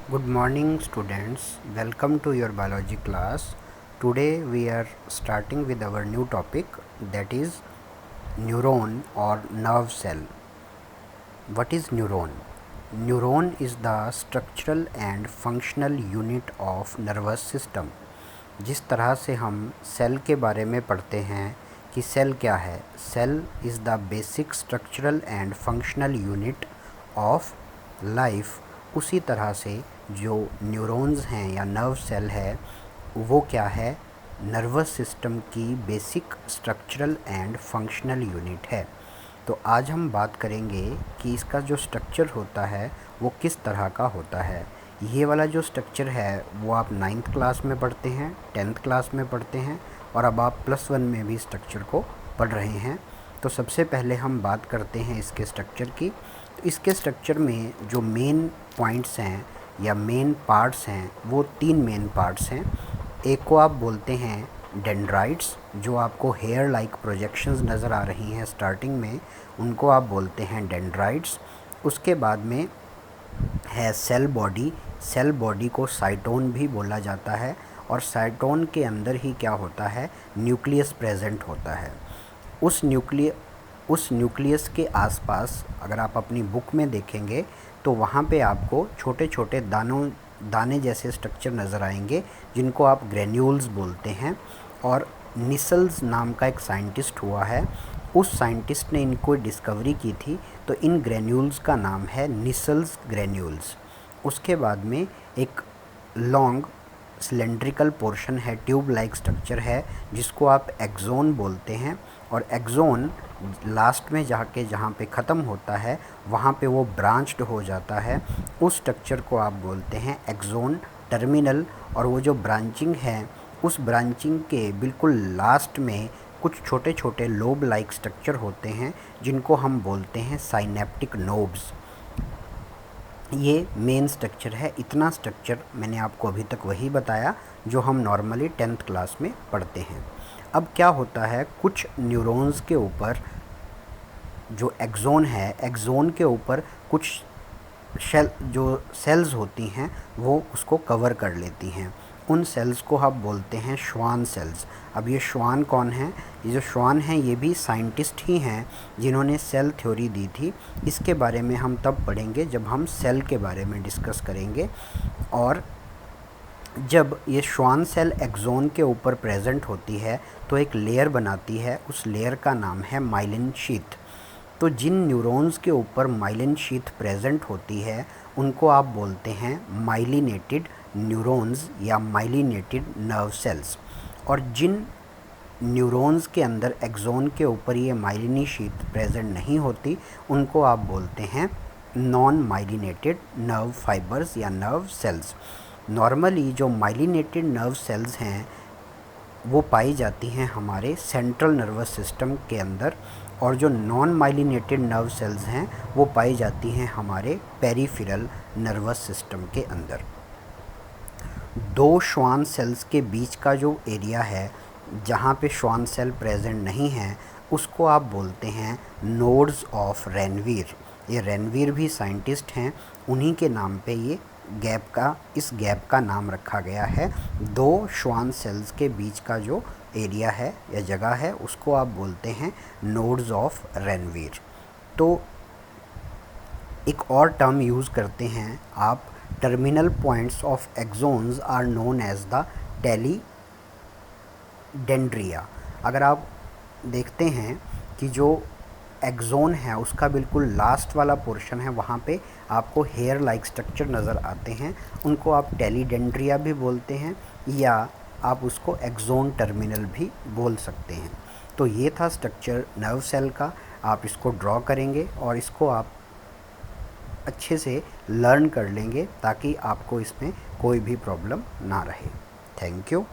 Good morning students, welcome to your biology class. Today we are starting with our new topic, that is neuron or nerve cell. What is neuron? Neuron is the structural and functional unit of nervous system. जिस तरह से हम cell के बारे में पढ़ते हैं कि सेल क्या है, cell is the basic structural and functional unit of life, उसी तरह से जो न्यूरॉन्स हैं या नर्व सेल है वो क्या है, नर्वस सिस्टम की basic structural and functional unit है। तो आज हम बात करेंगे कि इसका जो स्ट्रक्चर होता है वो किस तरह का होता है। ये वाला जो स्ट्रक्चर है वो आप 9th क्लास में पढ़ते हैं, 10th क्लास में पढ़ते हैं और अब आप +1 में भी स्ट्रक्चर को पढ़ रहे हैं। तो सबसे पहले हम बात करते हैं इसके स्ट्रक्चर की। तो इसके स्ट्रक्चर में जो मेन पॉइंट्स हैं या मेन पार्ट्स हैं वो 3 मेन पार्ट्स हैं। एक को आप बोलते हैं डेंड्राइट्स, जो आपको हेयर लाइक प्रोजेक्शंस नज़र आ रही हैं स्टार्टिंग में, उनको आप बोलते हैं डेंड्राइट्स। उसके बाद में है सेल बॉडी। सेल बॉडी को साइटोन भी बोला जाता है और साइटोन के अंदर ही क्या होता है, न्यूक्लियस प्रेजेंट होता है। उस न्यूक्लियस के आसपास अगर आप अपनी बुक में देखेंगे तो वहाँ पे आपको छोटे छोटे दाने जैसे स्ट्रक्चर नज़र आएंगे जिनको आप ग्रेन्यूल्स बोलते हैं। और निसल्स नाम का एक साइंटिस्ट हुआ है, उस साइंटिस्ट ने इनको डिस्कवरी की थी, तो इन ग्रेन्यूल्स का नाम है निसल्स ग्रेन्यूल्स। उसके बाद में एक लॉन्ग सिलेंड्रिकल पोर्शन है, ट्यूब लाइक स्ट्रक्चर है, जिसको आप एक्सोन बोलते हैं। और एक्सोन लास्ट में जाके जहाँ पे ख़त्म होता है वहाँ पे वो ब्रांच्ड हो जाता है, उस स्ट्रक्चर को आप बोलते हैं एक्सोन टर्मिनल। और वो जो ब्रांचिंग है, उस ब्रांचिंग के बिल्कुल लास्ट में कुछ छोटे छोटे लोब लाइक स्ट्रक्चर होते हैं जिनको हम बोलते हैं साइनेप्टिक नोब्स। ये मेन स्ट्रक्चर है। इतना स्ट्रक्चर मैंने आपको अभी तक वही बताया जो हम नॉर्मली 10th क्लास में पढ़ते हैं। अब क्या होता है, कुछ न्यूरॉन्स के ऊपर जो एक्सोन है, एक्सोन के ऊपर कुछ सेल्स होती हैं वो उसको कवर कर लेती हैं। उन सेल्स को आप बोलते हैं श्वान सेल्स। अब ये श्वान कौन है? ये जो श्वान हैं ये भी साइंटिस्ट ही हैं जिन्होंने सेल थ्योरी दी थी। इसके बारे में हम तब पढ़ेंगे जब हम सेल के बारे में डिस्कस करेंगे। और जब ये श्वान सेल एक्सोन के ऊपर प्रेजेंट होती है तो एक लेयर बनाती है, उस लेयर का नाम है माइलिन शीथ। तो जिन न्यूरॉन्स के ऊपर माइलिन शीथ प्रेजेंट होती है उनको आप बोलते हैं माइलिनेटेड न्यूरॉन्स या माइलिनेटेड नर्व सेल्स। और जिन न्यूरॉन्स के अंदर एक्सोन के ऊपर ये माइलिनी शीथ प्रेजेंट नहीं होती उनको आप बोलते हैं नॉन माइलिनेटेड नर्व फाइबर्स या नर्व सेल्स। नॉर्मली जो माइलिनेटेड नर्व सेल्स हैं वो पाई जाती हैं हमारे सेंट्रल नर्वस सिस्टम के अंदर, और जो नॉन माइलिनेटेड नर्व सेल्स हैं वो पाई जाती हैं हमारे पेरिफेरल नर्वस सिस्टम के अंदर। दो श्वान सेल्स के बीच का जो एरिया है जहाँ पे श्वान सेल प्रेजेंट नहीं है उसको आप बोलते हैं नोड्स ऑफ रेनवीर। ये रेनवीर भी साइंटिस्ट हैं, उन्हीं के नाम पे ये इस गैप का नाम रखा गया है। दो श्वान सेल्स के बीच का जो एरिया है या जगह है उसको आप बोलते हैं नोड्स ऑफ रेनवीर। तो एक और टर्म यूज़ करते हैं आप, terminal points of axons are known as the telodendria. अगर आप देखते हैं कि जो एक्सोन है उसका बिल्कुल लास्ट वाला पोर्शन है, वहाँ पे आपको हेयर लाइक स्ट्रक्चर नज़र आते हैं, उनको आप टेलीडेंड्रिया भी बोलते हैं या आप उसको एक्सोन टर्मिनल भी बोल सकते हैं। तो ये था स्ट्रक्चर नर्व सेल का। आप इसको ड्रॉ करेंगे और इसको आप अच्छे से लर्न कर लेंगे ताकि आपको इसमें कोई भी प्रॉब्लम ना रहे। Thank you.